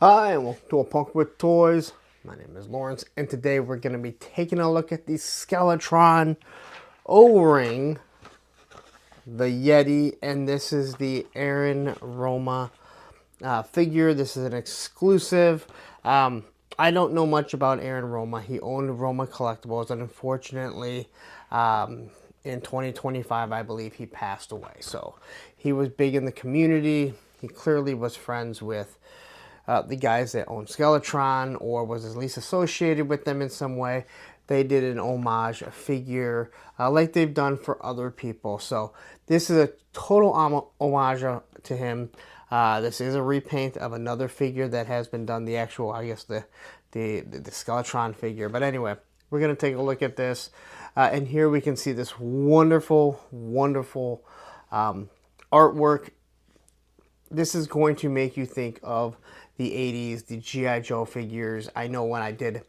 Hi, and welcome to A Punk with Toys. My name is Lawrence, and today we're going to be taking a look at the Skeletron O-Ring, the Yeti, and this is the Aaron Roma figure. This is an exclusive. I don't know much about Aaron Roma. He owned Roma Collectibles, and unfortunately, in 2025, I believe he passed away. So he was big in the community. He clearly was friends with the guys that own Skeletron, or was at least associated with them in some way. They did an homage, a figure, like they've done for other people. So this is a total homage to him. This is a repaint of another figure that has been done, the actual, I guess, the Skeletron figure. But anyway, we're going to take a look at this. And here we can see this wonderful, wonderful artwork. This is going to make you think of the 80s, the G.I. Joe figures. I know when I did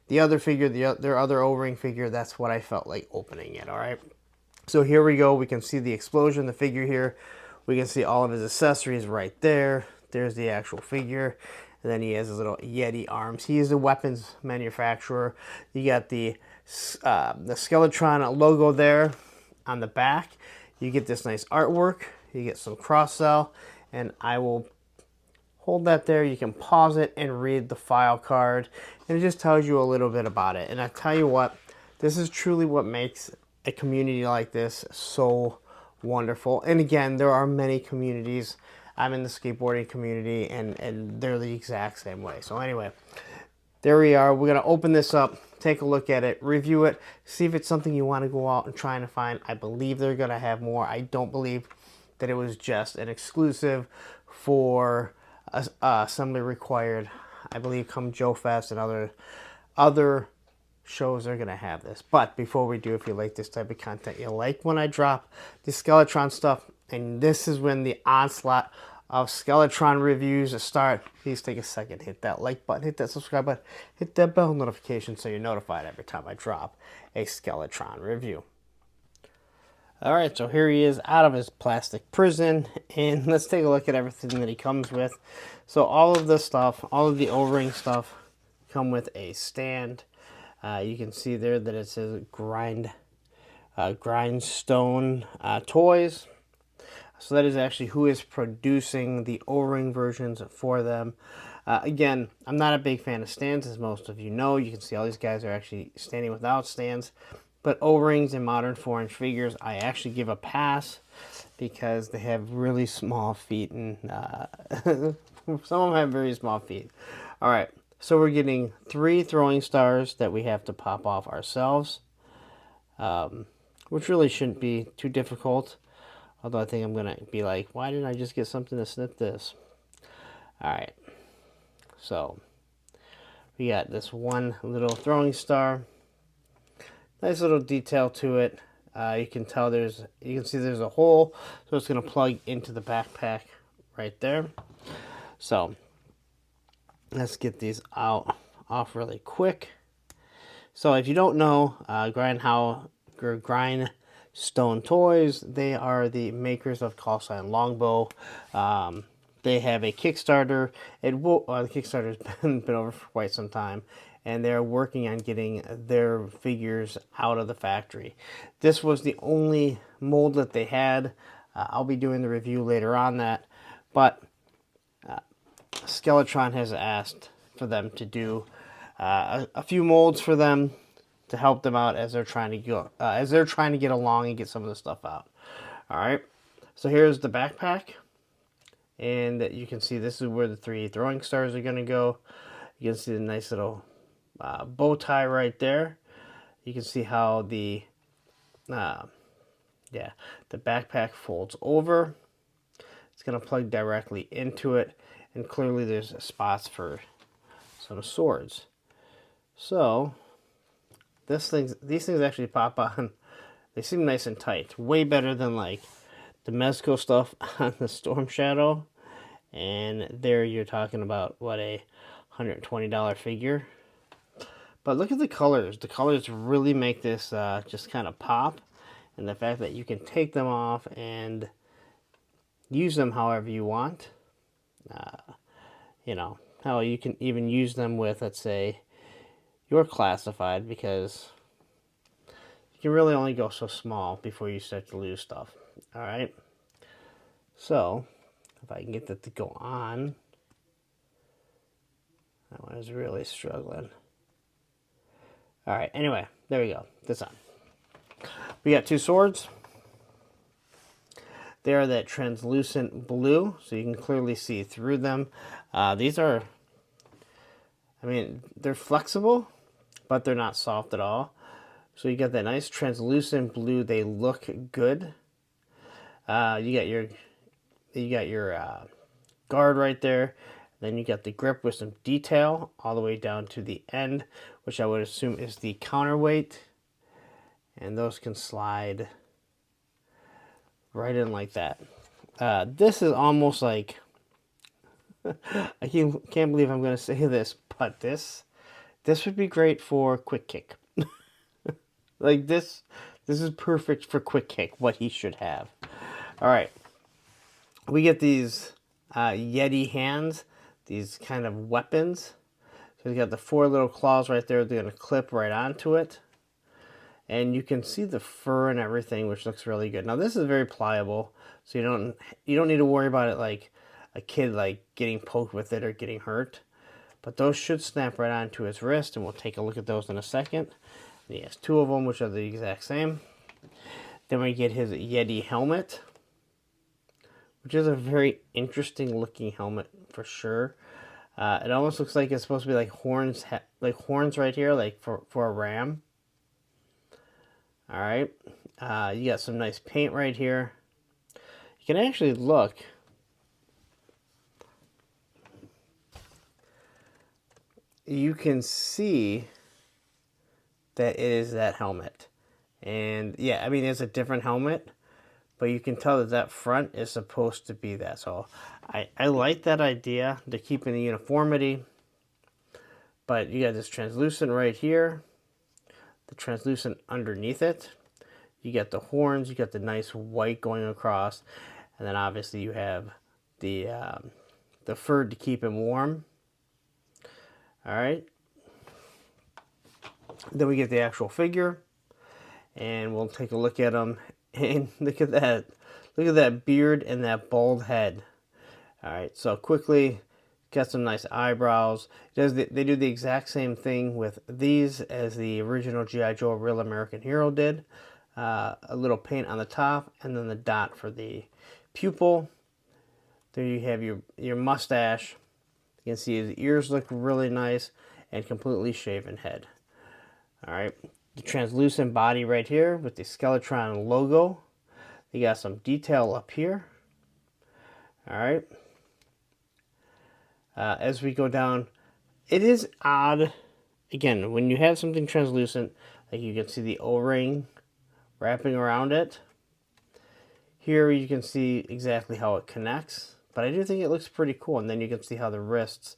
the other figure, their other O-Ring figure, that's what I felt like opening it, all right? So here we go. We can see the explosion, the figure here. We can see all of his accessories right there. There's the actual figure. And then he has his little Yeti arms. He is a weapons manufacturer. You got the Skeletron logo there on the back. You get this nice artwork. You get some cross-sell. And I will hold that there. You can pause it and read the file card, and it just tells you a little bit about it. And I tell you what, this is truly what makes a community like this so wonderful. And again, there are many communities. I'm in the skateboarding community, and they're the exact same way. So anyway, there we are. We're going to open this up, take a look at it, review it, see if it's something you want to go out and try and find. I believe they're going to have more. I don't believe that it was just an exclusive for assembly required. I believe come Joe Fest and other shows are going to have this. But before we do, if you like this type of content, you like when I drop the Skeletron stuff, and this is when the onslaught of Skeletron reviews start, please take a second, hit that like button, hit that subscribe button, hit that bell notification so you're notified every time I drop a Skeletron review. Alright, so here he is out of his plastic prison, and let's take a look at everything that he comes with. So all of this stuff, all of the O-Ring stuff, come with a stand. You can see there that it says Grindstone Toys. So that is actually who is producing the O-Ring versions for them. Again, I'm not a big fan of stands, as most of you know. You can see all these guys are actually standing without stands. But O-Rings and modern 4-inch figures, I actually give a pass because they have really small feet, and some of them have very small feet. All right, so we're getting 3 throwing stars that we have to pop off ourselves, which really shouldn't be too difficult. Although I think I'm going to be like, why didn't I just get something to snip this? All right, so we got this one little throwing star. Nice little detail to it. You can see there's a hole, so it's going to plug into the backpack right there. So let's get these off really quick. So if you don't know, Grindstone Toys, they are the makers of Call Sign Longbow. They have a Kickstarter. The Kickstarter's been over for quite some time, and they're working on getting their figures out of the factory. This was the only mold that they had. I'll be doing the review later on that, but Skeletron has asked for them to do a few molds for them to help them out as they're trying to get along and get some of the stuff out. All right, so here's the backpack, and you can see this is where the 3 throwing stars are going to go. You can see the nice little bow tie right there. You can see how the backpack folds over. It's going to plug directly into it, and clearly there's spots for some swords. So these things actually pop on. They seem nice and tight, way better than like the Mezco stuff on the Storm Shadow. And there you're talking about what, a $120 figure. But look at the colors. The colors really make this just kind of pop. And the fact that you can take them off and use them however you want. You know, how you can even use them with, let's say, your classified, because you can really only go so small before you start to lose stuff. All right. So if I can get that to go on, that one is really struggling. All right. Anyway, there we go. That's on. We got two swords. They are that translucent blue, so you can clearly see through them. These are, I mean, they're flexible, but they're not soft at all. So you got that nice translucent blue. They look good. You got your guard right there. Then you got the grip with some detail all the way down to the end, which I would assume is the counterweight. And those can slide right in like that. This is almost like, I can't believe I'm going to say this, but this would be great for quick kick. Like this is perfect for quick kick, what he should have. All right. We get these Yeti hands, these kind of weapons. So you got the 4 little claws right there. They're going to clip right onto it. And you can see the fur and everything, which looks really good. Now this is very pliable, so you don't need to worry about it like a kid like getting poked with it or getting hurt. But those should snap right onto his wrist, and we'll take a look at those in a second. And he has 2 of them, which are the exact same. Then we get his Yeti helmet, which is a very interesting looking helmet for sure. It almost looks like it's supposed to be like horns right here, like for a ram. All right, you got some nice paint right here. You can actually look. You can see that it is that helmet. And yeah, I mean, it's a different helmet, but you can tell that that front is supposed to be that. So I like that idea. They're keeping the uniformity, but you got this translucent right here, the translucent underneath it. You got the horns, you got the nice white going across, and then obviously you have the fur to keep him warm. All right. Then we get the actual figure, and we'll take a look at him. And look at that beard and that bald head. All right. So quickly, got some nice eyebrows. They do the exact same thing with these as the original G.I. Joe Real American Hero did. A little paint on the top, and then the dot for the pupil. There you have your mustache. You can see his ears look really nice, and completely shaven head. All right, the translucent body right here with the Skeletron logo. You got some detail up here. All right. As we go down, it is odd. Again, when you have something translucent, like you can see the O-ring wrapping around it. Here you can see exactly how it connects, but I do think it looks pretty cool. And then you can see how the wrists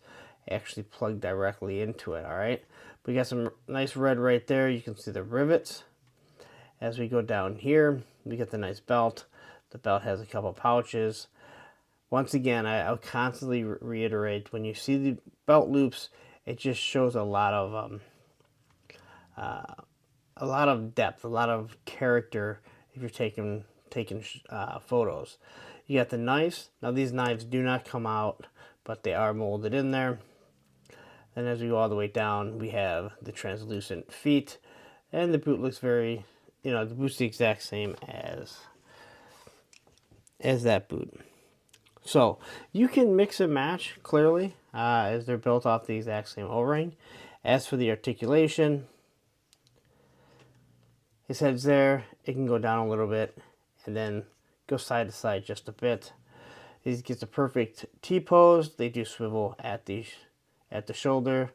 actually plug directly into it. All right, we got some nice red right there. You can see the rivets. As we go down here, we get the nice belt. The belt has a couple pouches. Once again, I'll constantly reiterate, when you see the belt loops, it just shows a lot of depth, a lot of character if you're taking photos. You got the knives. Now these knives do not come out, but they are molded in there. And as we go all the way down, we have the translucent feet, and the boot looks very, the boot's the exact same as that boot. So you can mix and match clearly, as they're built off the exact same O-ring. As for the articulation, his head's there. It can go down a little bit and then go side to side just a bit. He gets a perfect T-pose. They do swivel at the shoulder.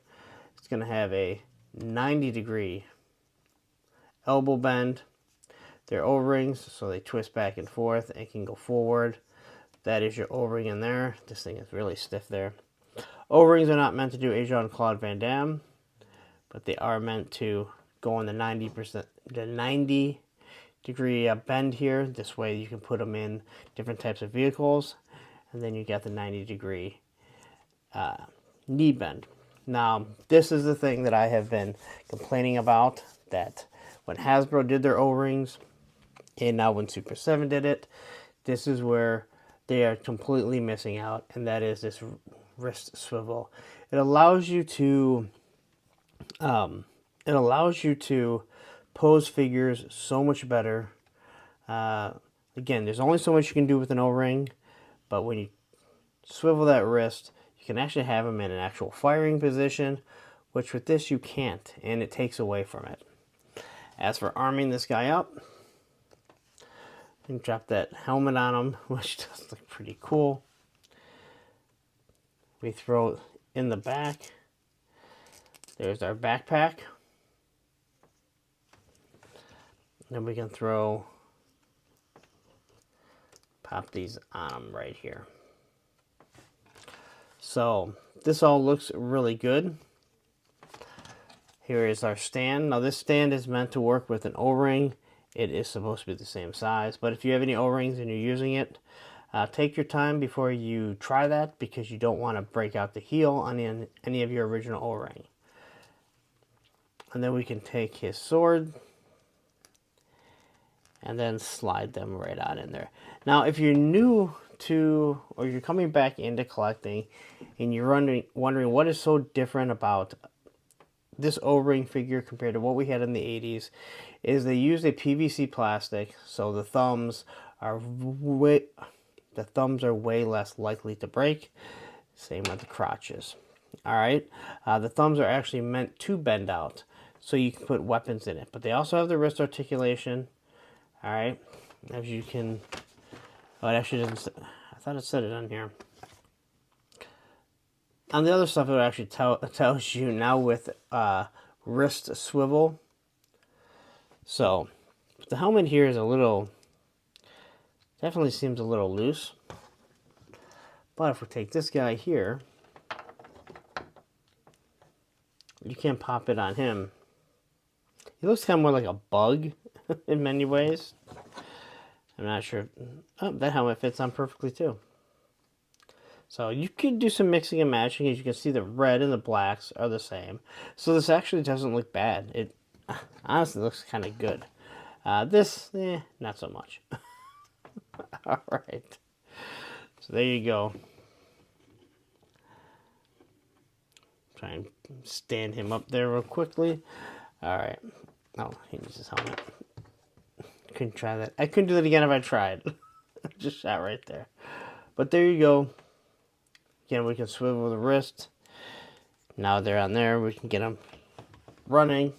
It's going to have a 90-degree elbow bend. They're O-rings, so they twist back and forth and can go forward. That is your O-ring in there. This thing is really stiff there. O-rings are not meant to do a Jean-Claude Van Damme, but they are meant to go on the 90-degree bend here. This way you can put them in different types of vehicles, and then you get the 90-degree knee bend. Now, this is the thing that I have been complaining about, that when Hasbro did their O-rings, and now when Super 7 did it, this is where they are completely missing out, and that is this wrist swivel. It allows you to pose figures so much better. Again, there's only so much you can do with an O-ring, but when you swivel that wrist, you can actually have them in an actual firing position, which with this you can't, and it takes away from it. As for arming this guy up, and drop that helmet on him, which does look pretty cool. We throw in the back. There's our backpack. Then we can pop these on him right here. So this all looks really good. Here is our stand. Now this stand is meant to work with an O-ring. It is supposed to be the same size, but if you have any O-rings and you're using it, take your time before you try that, because you don't want to break out the heel on any of your original O-ring. And then we can take his sword and then slide them right on in there. Now, if you're new to, or you're coming back into collecting, and you're wondering what is so different about this O-ring figure compared to what we had in the 80s, is they used a PVC plastic, so the thumbs are way less likely to break. Same with the crotches. All right, the thumbs are actually meant to bend out, so you can put weapons in it. But they also have the wrist articulation. All right, as you can. Oh, it actually doesn't. I thought it said it on here. On the other stuff, it actually tells you now with wrist swivel. So the helmet here is definitely seems a little loose. But if we take this guy here, you can't pop it on him. He looks kind of more like a bug in many ways. I'm not sure. Oh, that helmet fits on perfectly too. So you could do some mixing and matching. As you can see, the red and the blacks are the same. So this actually doesn't look bad. It honestly looks kind of good. This, not so much. All right. So there you go. Try and stand him up there real quickly. All right. Oh, he needs his helmet. Couldn't try that. I couldn't do that again if I tried. Just shot right there. But there you go. Again, we can swivel the wrist. Now they're on there. We can get them running.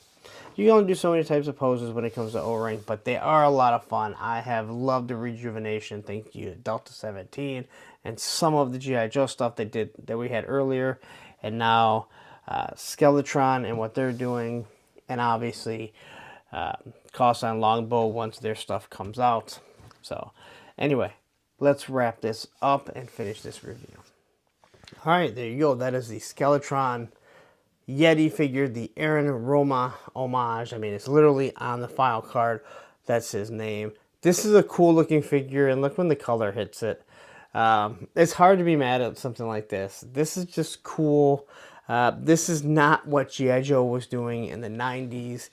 You can only do so many types of poses when it comes to O-ring, but they are a lot of fun. I have loved the rejuvenation. Thank you to Delta 17 and some of the G.I. Joe stuff that we had earlier. And now Skeletron and what they're doing. And obviously Call Sign Longbow once their stuff comes out. So anyway, let's wrap this up and finish this review. All right, there you go. That is the Skeletron Yeti figure, the Aaron Roma homage. I mean, it's literally on the file card. That's his name. This is a cool looking figure, and look when the color hits it. It's hard to be mad at something like this. This is just cool. This is not what G.I. Joe was doing in the 90s.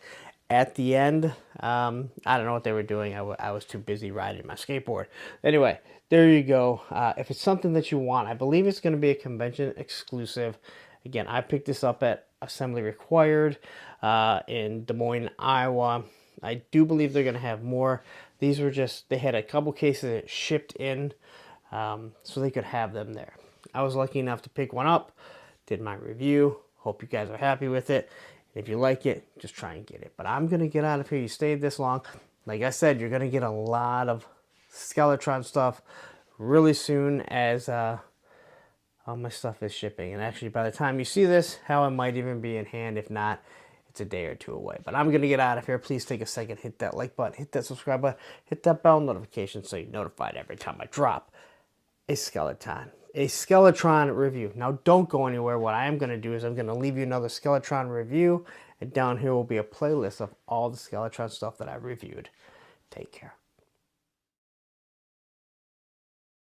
At the end, I don't know what they were doing. I was too busy riding my skateboard. Anyway, there you go. If it's something that you want, I believe it's going to be a convention exclusive. Again, I picked this up at Assembly Required in Des Moines, Iowa. I do believe they're going to have more. These were they had a couple cases that shipped in, so they could have them there. I was lucky enough to pick one up, did my review. Hope you guys are happy with it. If you like it, just try and get it. But I'm going to get out of here. You stayed this long. Like I said, you're going to get a lot of Skeletron stuff really soon as all my stuff is shipping. And actually, by the time you see this, how it might even be in hand. If not, it's a day or two away. But I'm going to get out of here. Please take a second, hit that like button, hit that subscribe button, hit that bell notification so you're notified every time I drop a Skeletron review. Now, don't go anywhere. What I am going to do is I'm going to leave you another Skeletron review, and down here will be a playlist of all the Skeletron stuff that I reviewed. Take care.